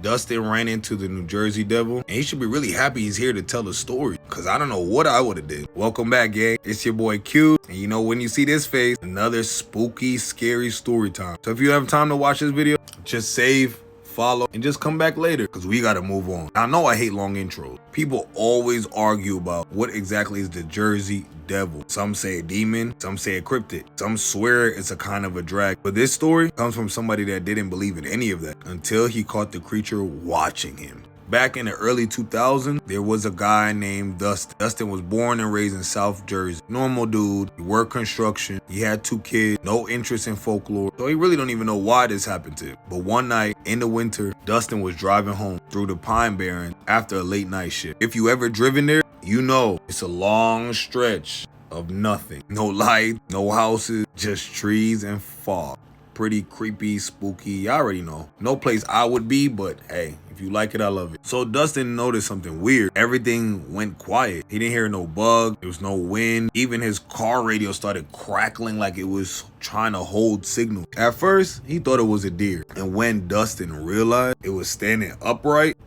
Dustin ran into the New Jersey Devil, and he should be really happy he's here to tell the story, because I don't know what I would have did. Welcome back, gang. It's your boy Q, and you know when you see this face, another spooky, scary story time. So if you have time to watch this video, just save, follow, and just come back later, because we gotta move on. I know I hate long intros. People always argue about what exactly is the Jersey Devil. Some say a demon, some say a cryptid, some swear it's a kind of a drag. But this story comes from somebody that didn't believe in any of that until he caught the creature watching him. Back in the early 2000s, there was a guy named Dustin. Dustin was born and raised in South Jersey. Normal dude, he worked construction, he had 2 kids, no interest in folklore, so he really don't even know why this happened to him. But one night in the winter, Dustin was driving home through the Pine Barrens after a late night shift. If you ever driven there, you know it's a long stretch of nothing. No light, no houses, just trees and fog. Pretty creepy, spooky, you already know. No place I would be, but hey, if you like it, I love it. So Dustin noticed something weird. Everything went quiet. He didn't hear no bug, there was no wind. Even his car radio started crackling like it was trying to hold signal. At first, he thought it was a deer. And when Dustin realized it was standing upright,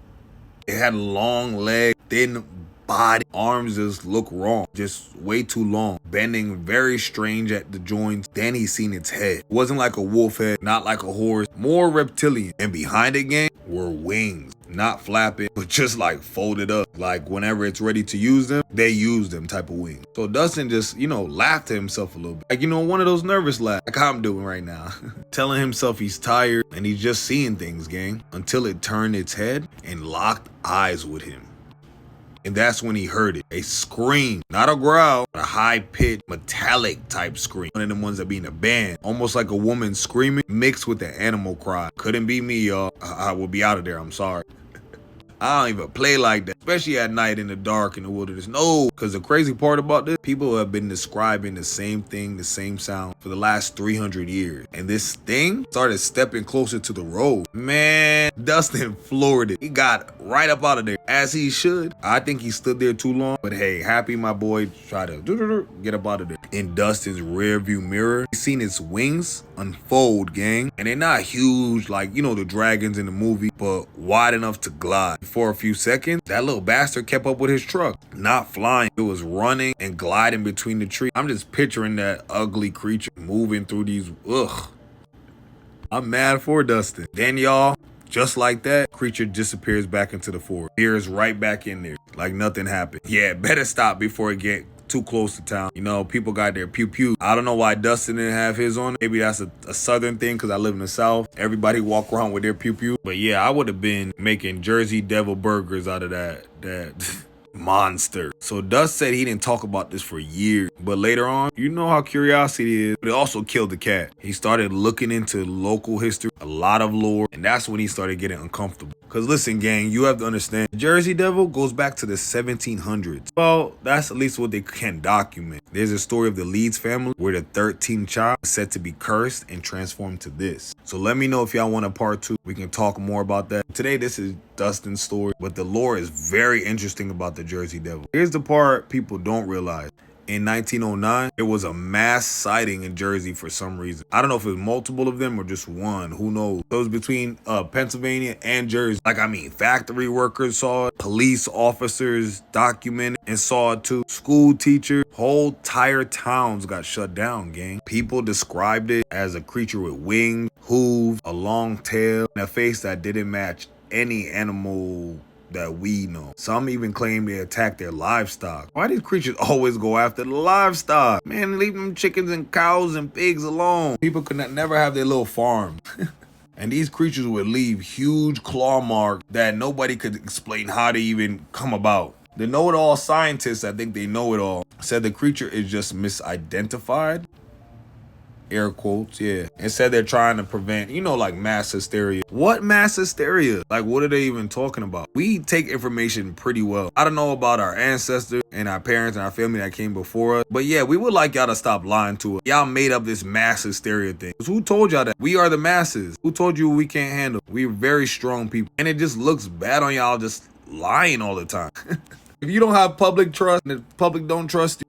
it had long legs, thin body, arms just look wrong, just way too long, bending very strange at the joints. Then he seen its head. It wasn't like a wolf head, not like a horse, more reptilian. And behind it, gang, were wings, not flapping, but just like folded up. Like whenever it's ready to use them, they use them type of wings. So Dustin just, laughed to himself a little bit. Like, one of those nervous laughs, like I'm doing right now. Telling himself he's tired and he's just seeing things, gang, until it turned its head and locked eyes with him. And that's when he heard it. A scream, not a growl, but a high-pitched, metallic type scream. One of them ones that be in a band, almost like a woman screaming mixed with an animal cry. Couldn't be me, y'all. I will be out of there, I'm sorry. I don't even play like that, especially at night in the dark in the wilderness. No, because the crazy part about this, people have been describing the same thing, the same sound for the last 300 years. And this thing started stepping closer to the road. Man, Dustin floored it. He got right up out of there, as he should. I think he stood there too long, but hey, happy my boy tried to get up out of there. In Dustin's rear view mirror, he seen its wings unfold, gang. And they're not huge like, the dragons in the movie, but wide enough to glide. For a few seconds, that little bastard kept up with his truck. Not flying, it was running and gliding between the trees. I'm just picturing that ugly creature moving through these, I'm mad for Dustin. Then y'all, just like that, creature disappears back into the forest. Appears right back in there, like nothing happened. Yeah, better stop before it get too close to town. People got their pew-pew. I don't know why Dustin didn't have his on. Maybe that's a southern thing because I live in the South. Everybody walk around with their pew-pew. But yeah, I would have been making Jersey Devil burgers out of that monster. So Dust said he didn't talk about this for years, but later on, you know how curiosity is, but it also killed the cat. He started looking into local history, a lot of lore, and that's when he started getting uncomfortable. Cause listen, gang, you have to understand, the Jersey Devil goes back to the 1700s. Well, that's at least what they can document. There's a story of the Leeds family where the 13th child is said to be cursed and transformed to this. So let me know if y'all want a part 2. We can talk more about that. Today, this is Dustin's story, but the lore is very interesting about the Jersey Devil. Here's the part people don't realize. In 1909, there was a mass sighting in Jersey for some reason. I don't know if it was multiple of them or just one. Who knows? It was between Pennsylvania and Jersey. Factory workers saw it. Police officers documented and saw it too. School teachers. Whole entire towns got shut down, gang. People described it as a creature with wings, hooves, a long tail, and a face that didn't match any animal that we know. Some even claim they attack their livestock. Why do creatures always go after the livestock? Man, leave them chickens and cows and pigs alone. People could never have their little farm. And these creatures would leave huge claw marks that nobody could explain how they even come about. The know-it-all scientists, I think they know it all, said the creature is just misidentified. Air quotes, yeah. And said they're trying to prevent, like mass hysteria. What mass hysteria? Like, what are they even talking about? We take information pretty well. I don't know about our ancestors and our parents and our family that came before us, but yeah, we would like y'all to stop lying to us. Y'all made up this mass hysteria thing. Who told y'all that? We are the masses. Who told you we can't handle? We're very strong people. And it just looks bad on y'all just lying all the time. If you don't have public trust and the public don't trust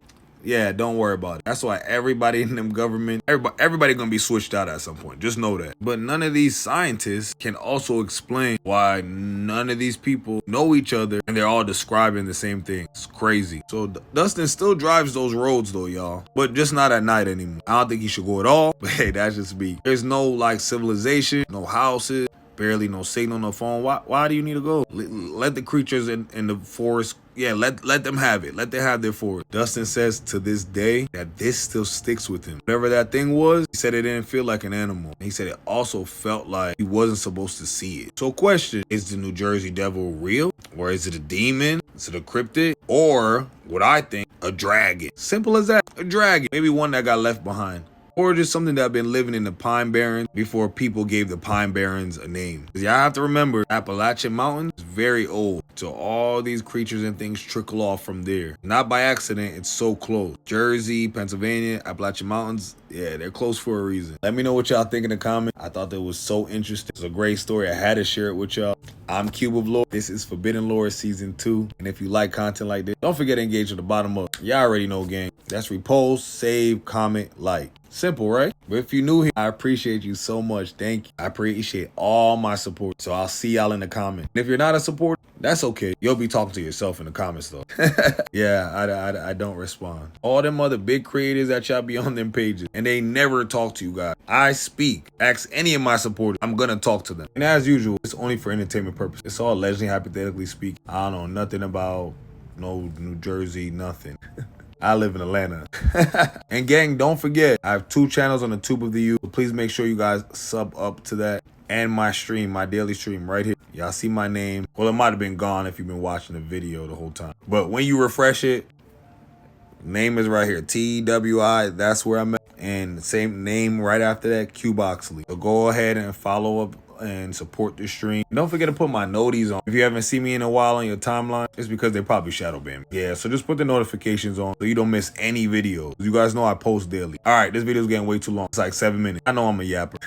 you, Yeah, don't worry about it. That's why everybody in them government, everybody gonna be switched out at some point. Just know that. But none of these scientists can also explain why none of these people know each other and they're all describing the same thing. It's crazy. So Dustin still drives those roads though, y'all, but just not at night anymore. I don't think he should go at all. But hey, that's just me. There's no like civilization, no houses, barely no signal, no phone. Why do you need to go? Let the creatures in the forest, yeah, let them have it. Let them have their forest. Dustin says to this day that this still sticks with him. Whatever that thing was, he said it didn't feel like an animal. He said it also felt like he wasn't supposed to see it. So question, is the New Jersey Devil real? Or is it a demon? Is it a cryptid? Or what I think, a dragon? Simple as that, a dragon. Maybe one that got left behind. Or just something that been living in the Pine Barrens before people gave the Pine Barrens a name. Because y'all have to remember, Appalachian Mountains is very old. So all these creatures and things trickle off from there. Not by accident, it's so close. Jersey, Pennsylvania, Appalachian Mountains, yeah, they're close for a reason. Let me know what y'all think in the comments. I thought that was so interesting. It's a great story. I had to share it with y'all. I'm Cube of Lore. This is Forbidden Lore Season 2. And if you like content like this, don't forget to engage at the bottom up. Y'all already know, gang. That's repost, save, comment, like. Simple, right? But if you're new here, I appreciate you so much. Thank you. I appreciate all my support. So I'll see y'all in the comments. And if you're not a supporter, that's okay. You'll be talking to yourself in the comments though. Yeah, I don't respond. All them other big creators that y'all be on them pages and they never talk to you guys. I speak. Ask any of my supporters. I'm gonna talk to them. And as usual, it's only for entertainment purposes. It's all allegedly, hypothetically speaking. I don't know nothing about no New Jersey, nothing. I live in Atlanta. And gang, don't forget, I have 2 channels on the Tube of the U. So please make sure you guys sub up to that. And my stream, my daily stream right here. Y'all see my name. Well, it might have been gone if you've been watching the video the whole time. But when you refresh it, name is right here. TWI, that's where I'm at. And the same name right after that, Q Boxley. So go ahead and follow up and support the stream. Don't forget to put my noties on. If you haven't seen me in a while on your timeline, it's because they probably shadow banned me. Yeah, so just put the notifications on so you don't miss any videos. You guys know I post daily. All right, this video is getting way too long. It's like 7 minutes. I know I'm a yapper.